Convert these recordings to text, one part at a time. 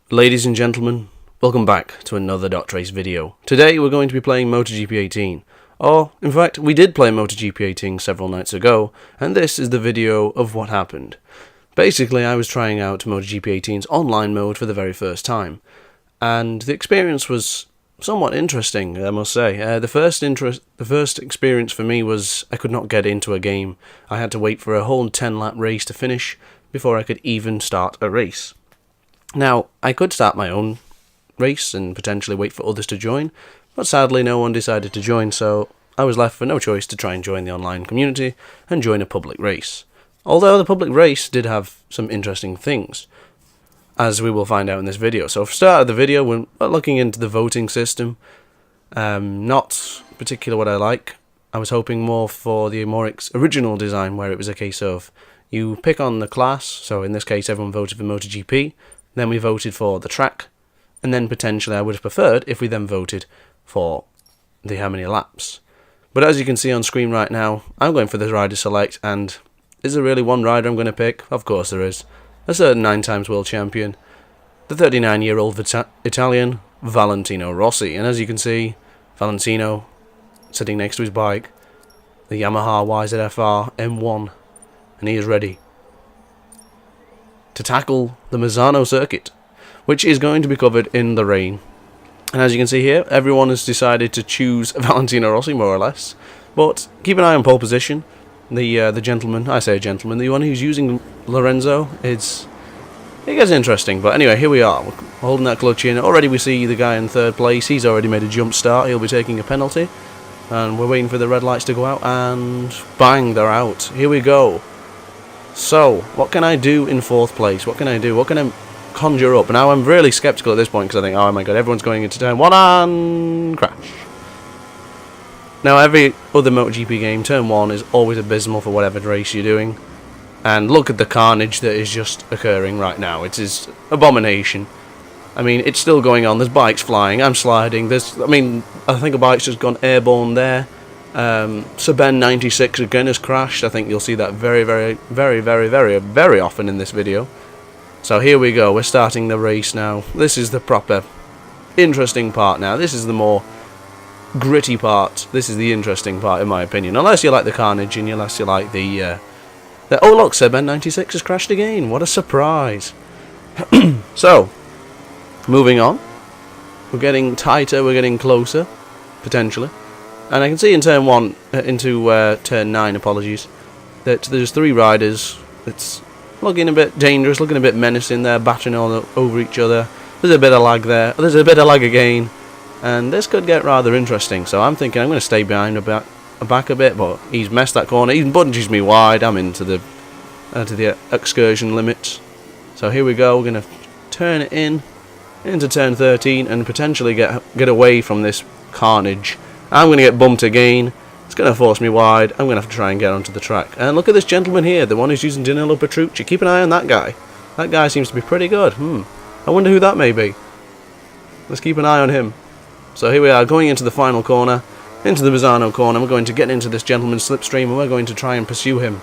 Ladies and gentlemen, welcome back to another DrAce video. Today we're going to be playing MotoGP 18. Or, in fact, we did play MotoGP 18 several nights ago, and this is the video of what happened. Basically, I was trying out MotoGP 18's online mode for the very first time, and the experience was somewhat interesting, I must say. The first experience for me was I could not get into a game. I had to wait for a whole 10-lap race to finish before I could even start a race. Now, I could start my own race and potentially wait for others to join, but sadly no one decided to join, so I was left with no choice to try and join the online community and join a public race. Although the public race did have some interesting things, as we will find out in this video. So for the start of the video, we're looking into the voting system. Not particular what I like. I was hoping more for the more original design, where it was a case of you pick on the class, so in this case everyone voted for MotoGP, then we voted for the track, and then potentially I would have preferred if we then voted for the how many laps. But as you can see on screen right now, I'm going for the rider select, and is there really one rider I'm going to pick? Of course there is. A certain 9-times world champion, the 39-year-old Italian, Valentino Rossi. And as you can see, Valentino sitting next to his bike, the Yamaha YZF-R M1, and he is ready to tackle the Misano circuit, which is going to be covered in the rain. And as you can see here, everyone has decided to choose Valentino Rossi, more or less. But keep an eye on pole position. The gentleman, I say gentleman, the one who's using Lorenzo, it gets interesting. But anyway, here we are, we're holding that clutch in. Already we see the guy in third place, he's already made a jump start, he'll be taking a penalty. And we're waiting for the red lights to go out, and bang, they're out. Here we go. So, what can I do in fourth place? What can I do? What can I conjure up? Now, I'm really skeptical at this point, because I think, oh my god, everyone's going into turn 1 and crash. Now, every other MotoGP game, turn 1 is always abysmal for whatever race you're doing. And look at the carnage that is just occurring right now. It is abomination. I mean, it's still going on. There's bikes flying. I'm sliding. I think a bike's just gone airborne there. Saben 96 again has crashed. I think you'll see that very often in this video. So here we go. We're starting the race now. This is the proper interesting part now. This is the more gritty part. This is the interesting part, in my opinion. Unless you like the carnage and unless you like the oh look, Saben 96 has crashed again. What a surprise. So, moving on. We're getting tighter, we're getting closer, potentially. And I can see in turn 1, turn 9, apologies, that there's 3 riders. It's looking a bit dangerous, looking a bit menacing there, battering all over each other. There's a bit of lag there, there's a bit of lag again. And this could get rather interesting, so I'm thinking I'm going to stay behind back a bit, but he's messed that corner, he bunges me wide, I'm into the excursion limits. So here we go, we're going to turn it into turn 13 and potentially get away from this carnage. I'm going to get bumped again, it's going to force me wide, I'm going to have to try and get onto the track. And look at this gentleman here, the one who's using Danilo Petrucci. Keep an eye on that guy. That guy seems to be pretty good. I wonder who that may be. Let's keep an eye on him. So here we are, going into the final corner, into the Misano corner. We're going to get into this gentleman's slipstream and we're going to try and pursue him.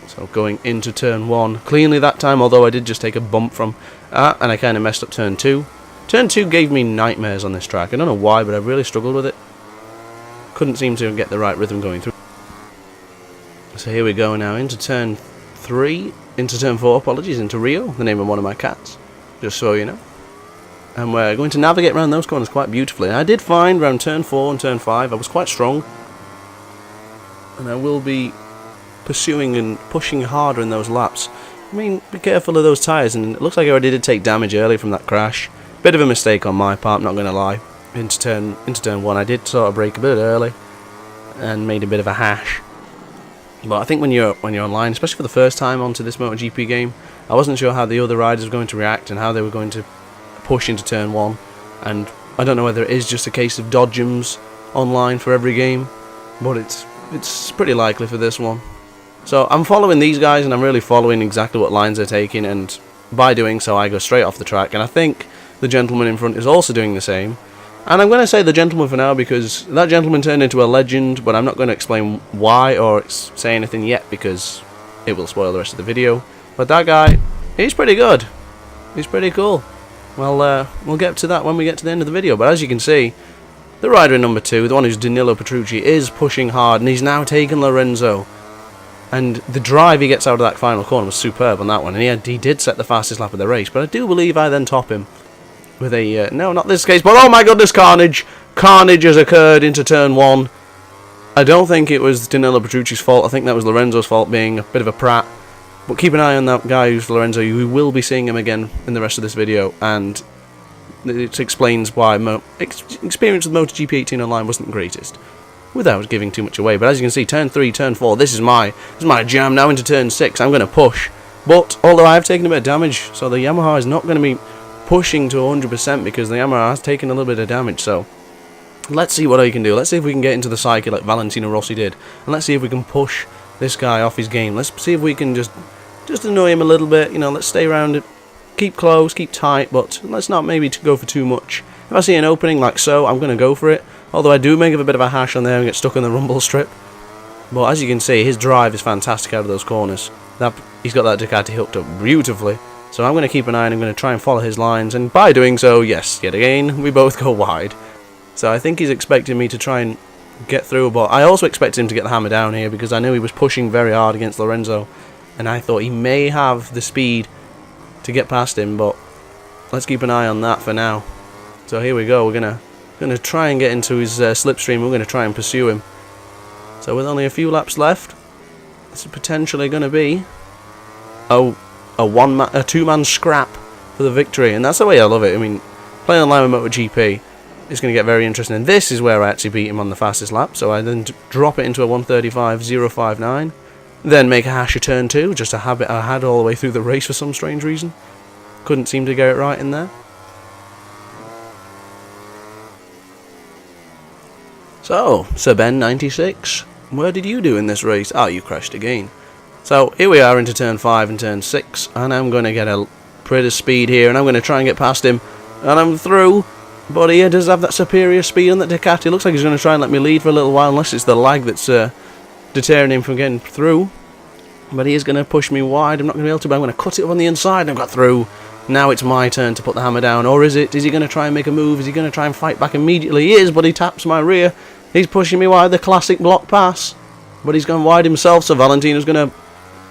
So going into turn 1, cleanly that time, although I did just take a bump from, and I kind of messed up turn 2. Turn 2 gave me nightmares on this track. I don't know why, but I really struggled with it. Couldn't seem to get the right rhythm going through. So here we go now, into turn 3, into turn 4, apologies, into Rio, the name of one of my cats, just so you know. And we're going to navigate around those corners quite beautifully. And I did find around turn 4 and turn 5, I was quite strong. And I will be pursuing and pushing harder in those laps. I mean, be careful of those tyres, and it looks like I already did take damage early from that crash. Bit of a mistake on my part, not going to lie. Into turn 1, I did sort of brake a bit early and made a bit of a hash. But I think when you're online, especially for the first time onto this MotoGP game, I wasn't sure how the other riders were going to react and how they were going to push into turn 1. And I don't know whether it is just a case of dodgems online for every game, but it's pretty likely for this one. So I'm following these guys, and I'm really following exactly what lines they're taking, and by doing so I go straight off the track. And I think the gentleman in front is also doing the same. And I'm going to say the gentleman for now because that gentleman turned into a legend, but I'm not going to explain why or say anything yet because it will spoil the rest of the video. But that guy, he's pretty good. He's pretty cool. Well, we'll get to that when we get to the end of the video. But as you can see, the rider in number 2, the one who's Danilo Petrucci, is pushing hard, and he's now taken Lorenzo. And the drive he gets out of that final corner was superb on that one, and he did set the fastest lap of the race. But I do believe I then top him with a no, not this case, but oh my goodness, carnage! Carnage has occurred into turn 1. I don't think it was Danilo Petrucci's fault. I think that was Lorenzo's fault, being a bit of a prat. But keep an eye on that guy who's Lorenzo. We will be seeing him again in the rest of this video, and it explains why experience with MotoGP 18 Online wasn't the greatest, without giving too much away. But as you can see, turn 3, turn 4, this is my jam. Now into turn 6, I'm going to push. But although I have taken a bit of damage, so the Yamaha is not going to be pushing to 100% because the Yamaha has taken a little bit of damage. So let's see what I can do. Let's see if we can get into the cycle like Valentino Rossi did, and let's see if we can push this guy off his game. Let's see if we can just annoy him a little bit. You know, let's stay around it, keep close, keep tight, but let's not maybe go for too much. If I see an opening like so, I'm going to go for it. Although I do make a bit of a hash on there and get stuck in the rumble strip. But as you can see, his drive is fantastic out of those corners. He's got that Ducati hooked up beautifully. So I'm going to keep an eye and I'm going to try and follow his lines. And by doing so, yes, yet again, we both go wide. So I think he's expecting me to try and get through. But I also expected him to get the hammer down here because I knew he was pushing very hard against Lorenzo. And I thought he may have the speed to get past him. But let's keep an eye on that for now. So here we go. We're going to try and get into his slipstream. We're going to try and pursue him. So with only a few laps left, this is potentially going to be a two-man scrap for the victory. And that's the way I love it. I mean, playing online with MotoGP is going to get very interesting. And this is where I actually beat him on the fastest lap. So I then drop it into a 1:35.059. Then make a hash of turn 2, just a habit I had all the way through the race for some strange reason. Couldn't seem to get it right in there. So, Sir Ben 96, where did you do in this race? Oh, you crashed again. So, here we are into turn 5 and turn 6, and I'm going to get a bit of speed here, and I'm going to try and get past him, and I'm through. But he does have that superior speed on that Ducati. Looks like he's going to try and let me lead for a little while, unless it's the lag that's deterring him from getting through. But he is going to push me wide. I'm not going to be able to, but I'm going to cut it up on the inside, and I've got through. Now it's my turn to put the hammer down, or is it? Is he going to try and make a move? Is he going to try and fight back immediately? He is, but he taps my rear. He's pushing me wide, the classic block pass. But he's gone wide himself, so Valentino's going to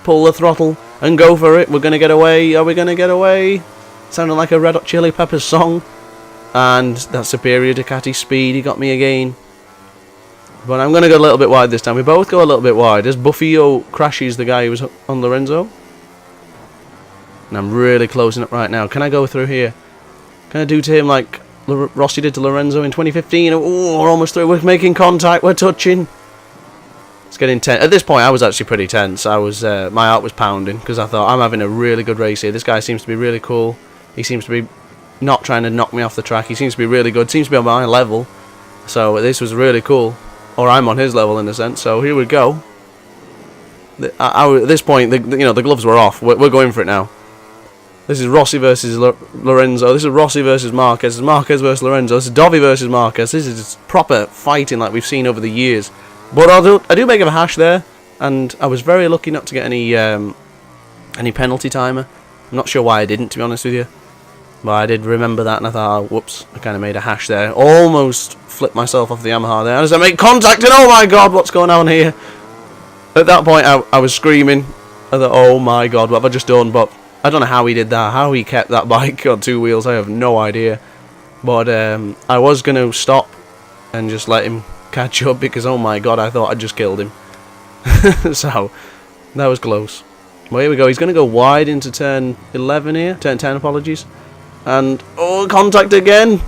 pull the throttle and go for it. We're going to get away. Are we going to get away? Sounded like a Red Hot Chili Peppers song. And that superior Ducati speed, he got me again. But I'm going to go a little bit wide this time. We both go a little bit wide as Buffio crashes the guy who was on Lorenzo. And I'm really closing up right now. Can I go through here? Can I do to him like Rossi did to Lorenzo in 2015? Oh, we're almost through. We're making contact. We're touching. It's getting tense. At this point, I was actually pretty tense. I was, my heart was pounding because I thought I'm having a really good race here. This guy seems to be really cool. He seems to be not trying to knock me off the track. He seems to be really good. Seems to be on my level. So this was really cool. Or I'm on his level in a sense. So here we go. At this point, the gloves were off. We're going for it now. This is Rossi versus Lorenzo. This is Rossi versus Marquez. This is Marquez versus Lorenzo. This is Dovi versus Marquez. This is just proper fighting like we've seen over the years. But I do make a hash there, and I was very lucky not to get any penalty timer. I'm not sure why I didn't, to be honest with you. But I did remember that, and I thought, oh, whoops, I kind of made a hash there. Almost flipped myself off the Yamaha there. As I make contact, and oh my god, what's going on here? At that point, I was screaming. I thought, oh my god, what have I just done? But I don't know how he did that, how he kept that bike on 2 wheels, I have no idea. But I was going to stop and just let him catch up because, oh my god, I thought I'd just killed him. So, that was close. Well, here we go, he's going to go wide into turn 11 here, turn 10, apologies. And, oh, contact again!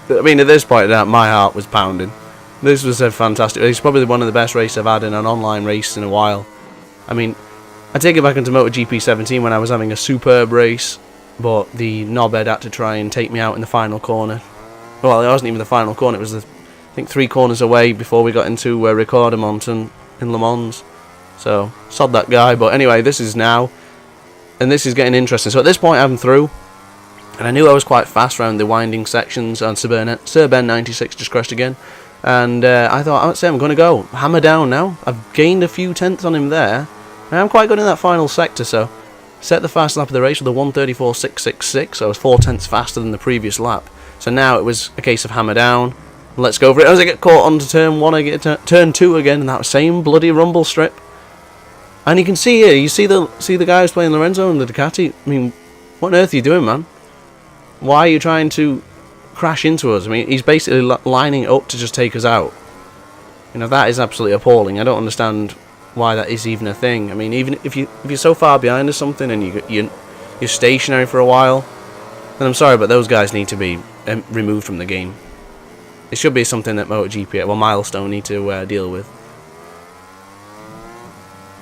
I mean, at this point, my heart was pounding. This was a fantastic race, probably one of the best races I've had in an online race in a while. I mean, I take it back into MotoGP 17 when I was having a superb race, but the knobhead had to try and take me out in the final corner. Well, it wasn't even the final corner, it was, I think, 3 corners away before we got into Ricardemont in Le Mans. So, sod that guy, but anyway, this is now, and this is getting interesting. So at this point, I'm through, and I knew I was quite fast around the winding sections, and Sir Ben 96 just crashed again. And I thought, I'm going to go hammer down now. I've gained a few tenths on him there. And I'm quite good in that final sector, so set the fast lap of the race with a 1:34.666, so I was 4 tenths faster than the previous lap. So now it was a case of hammer down. Let's go for it. As I get caught onto turn 1, I get turn 2 again, and that same bloody rumble strip. And you can see here, you see the guy who's playing Lorenzo and the Ducati. I mean, what on earth are you doing, man? Why are you trying to crash into us? I mean, he's basically lining up to just take us out. You know, that is absolutely appalling. I don't understand why that is even a thing. I mean, even if you're so far behind or something and you're stationary for a while, then I'm sorry, but those guys need to be removed from the game. It should be something that MotoGP, well, Milestone need to deal with.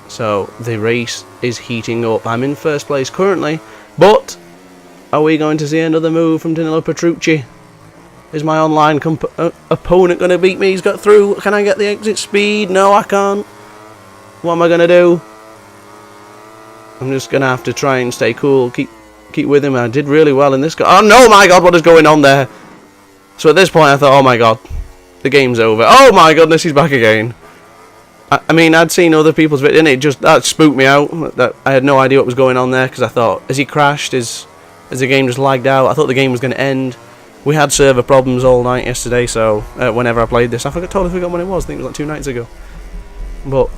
So the race is heating up. I'm in first place currently, but are we going to see another move from Danilo Petrucci? Is my online opponent going to beat me? He's got through. Can I get the exit speed? No, I can't. What am I going to do? I'm just going to have to try and stay cool. Keep with him. I did really well in this. Oh no, my God, what is going on there? So at this point I thought, oh my God, the game's over. Oh my goodness, he's back again. I mean, I'd seen other people's videos, and that spooked me out. That I had no idea what was going on there, because I thought, as he crashed, as the game just lagged out, I thought the game was going to end. We had server problems all night yesterday, so whenever I played this, totally forgot when it was. I think it was like 2 nights ago. But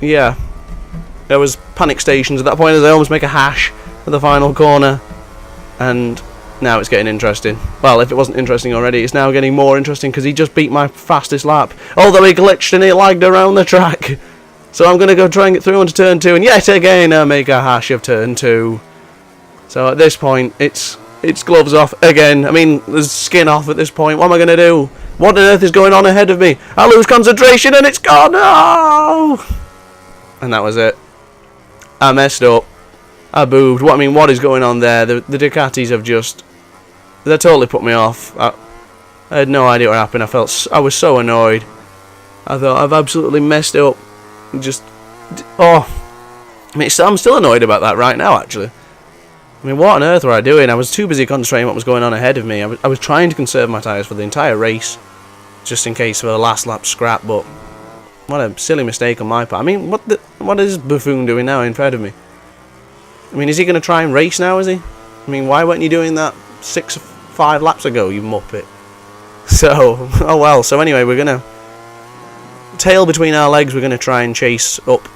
yeah, there was panic stations at that point as I almost make a hash at the final corner, and now it's getting interesting. Well, if it wasn't interesting already, it's now getting more interesting because he just beat my fastest lap. Although he glitched and he lagged around the track. So I'm going to go try and get through onto turn 2, and yet again I make a hash of turn 2. So at this point, it's gloves off again. I mean, there's skin off at this point. What am I going to do? What on earth is going on ahead of me? I lose concentration and it's gone. No! And that was it. I messed up. I boobed. What is going on there? The Ducatis have just... They totally put me off. I had no idea what happened. I was so annoyed. I thought, I've absolutely messed it up. Oh. I mean, I'm still annoyed about that right now, actually. I mean, what on earth were I doing? I was too busy concentrating what was going on ahead of me. I was trying to conserve my tyres for the entire race, just in case for the last lap scrap, but what a silly mistake on my part. I mean, what is Buffoon doing now in front of me? I mean, is he going to try and race now, is he? I mean, why weren't you doing that 5 laps ago, you muppet? So, oh well. So anyway, we're going to... Tail between our legs, we're going to try and chase up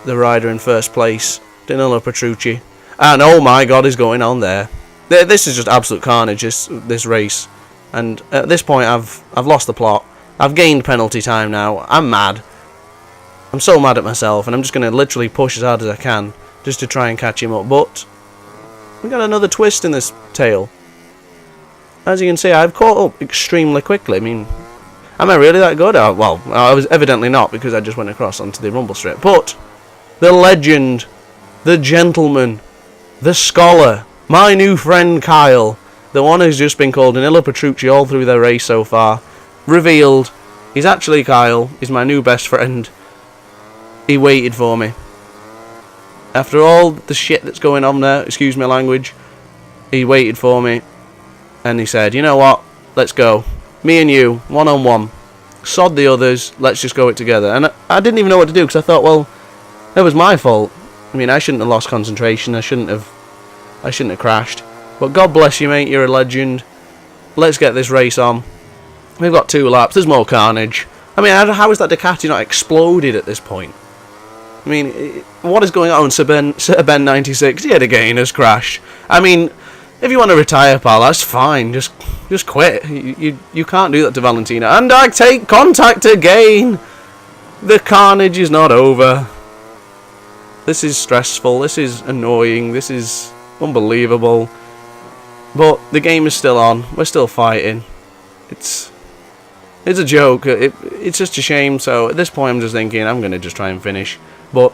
the rider in first place, Danilo Petrucci. And oh my God, is going on there. This is just absolute carnage, this race. And at this point, I've lost the plot. I've gained penalty time now. I'm mad. I'm so mad at myself, and I'm just going to literally push as hard as I can, just to try and catch him up. But we got another twist in this tail. As you can see, I've caught up extremely quickly. I mean, am I really that good? Well, I was evidently not, because I just went across onto the rumble strip. But the legend, the gentleman, the scholar, my new friend Kyle, the one who's just been called Danilo Petrucci all through their race so far, revealed he's actually Kyle. He's my new best friend. He waited for me. After all the shit that's going on there, excuse my language, he waited for me, and he said, you know what, let's go. Me and you, one-on-one. Sod the others, let's just go it together. And I didn't even know what to do, because I thought, well, it was my fault. I mean, I shouldn't have lost concentration, I shouldn't have crashed. But God bless you, mate, you're a legend. Let's get this race on. We've got 2 laps, there's more carnage. I mean, how is that Ducati not exploded at this point? I mean, what is going on? Sir Ben 96 yet again has crashed. I mean, if you want to retire, pal, that's fine. Just quit. You can't do that to Valentina. And I take contact again. The carnage is not over. This is stressful. This is annoying. This is unbelievable. But the game is still on. We're still fighting. It's a joke. It's just a shame. So at this point, I'm just thinking I'm going to just try and finish. But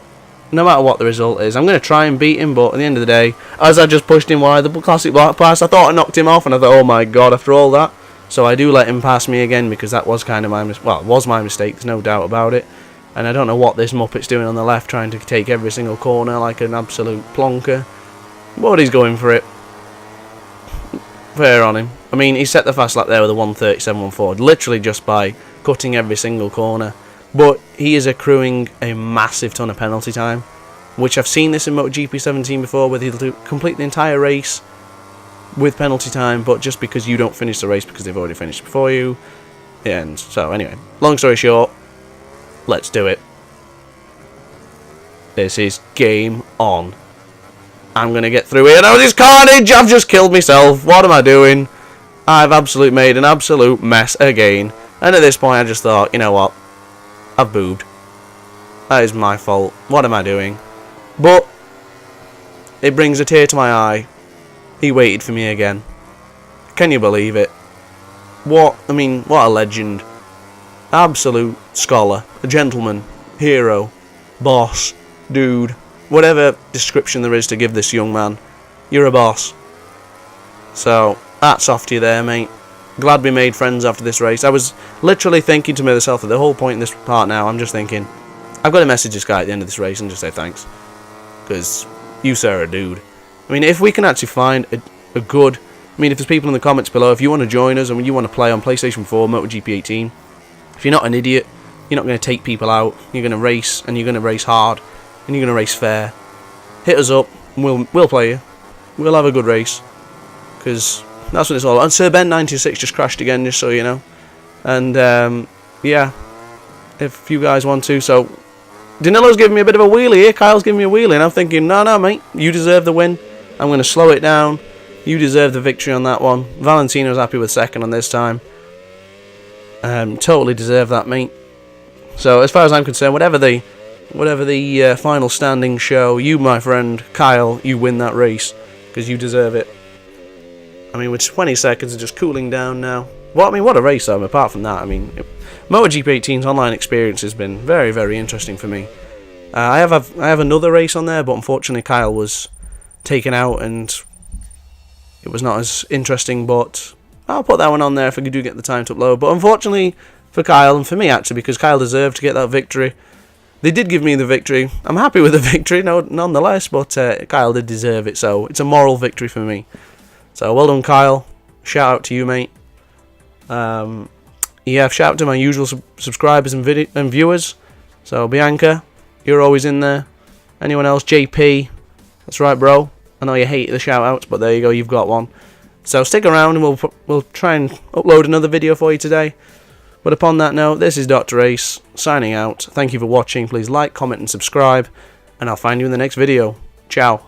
no matter what the result is, I'm going to try and beat him. But at the end of the day, as I just pushed him wide, the classic black pass, I thought I knocked him off, and I thought, oh my God, after all that. So I do let him pass me again, because that was kind of my mistake. Well, it was my mistake. There's no doubt about it. And I don't know what this Muppet's doing on the left, trying to take every single corner like an absolute plonker. But he's going for it. fair on him. I mean, he set the fast lap there with a 1:37.14, literally just by cutting every single corner. But he is accruing a massive ton of penalty time, which I've seen this in MotoGP 17 before, where he'll complete the entire race with penalty time, but just because you don't finish the race because they've already finished before you. And so anyway, long story short, let's do it. This is game on. I'm going to get through here. Oh, this carnage! I've just killed myself. What am I doing? I've made an absolute mess again. And at this point, I just thought, you know what? I've boobed. That is my fault. What am I doing? But it brings a tear to my eye. He waited for me again. Can you believe it? What a legend. Absolute scholar. A gentleman. Hero. Boss. Dude. Whatever description there is to give this young man. You're a boss. So, hats off to you there, mate. Glad we made friends after this race. I was literally thinking to myself at the whole point in this part now, I'm just thinking, I've got to message this guy at the end of this race and just say thanks. Because you, sir, are a dude. I mean, if we can actually find a good... I mean, if there's people in the comments below, if you want to join us and you want to play on PlayStation 4, MotoGP 18, if you're not an idiot, you're not going to take people out, you're going to race, and you're going to race hard, and you're going to race fair, hit us up, and we'll play you. We'll have a good race. Because that's what it's all about. And Sir Ben 96 just crashed again, just so you know. And, yeah, if you guys want to. So, Danilo's giving me a bit of a wheelie here. Kyle's giving me a wheelie. And I'm thinking, no, mate, you deserve the win. I'm going to slow it down. You deserve the victory on that one. Valentino's happy with second on this time. Totally deserve that, mate. So, as far as I'm concerned, whatever the final standings show, you, my friend, Kyle, you win that race. Because you deserve it. I mean, with 20 seconds of just cooling down now. Well, what a race, though. Apart from that, MotoGP 18's online experience has been very, very interesting for me. I have another race on there, but unfortunately Kyle was taken out and it was not as interesting, but I'll put that one on there if I do get the time to upload. But unfortunately for Kyle, and for me actually, because Kyle deserved to get that victory. They did give me the victory. I'm happy with the victory, nonetheless, but Kyle did deserve it, so it's a moral victory for me. So, well done, Kyle. Shout out to you, mate. Yeah, shout out to my usual subscribers and viewers. So, Bianca, you're always in there. Anyone else? JP. That's right, bro. I know you hate the shout outs, but there you go, you've got one. So, stick around and we'll try and upload another video for you today. But upon that note, this is DrAce signing out. Thank you for watching. Please like, comment, and subscribe. And I'll find you in the next video. Ciao.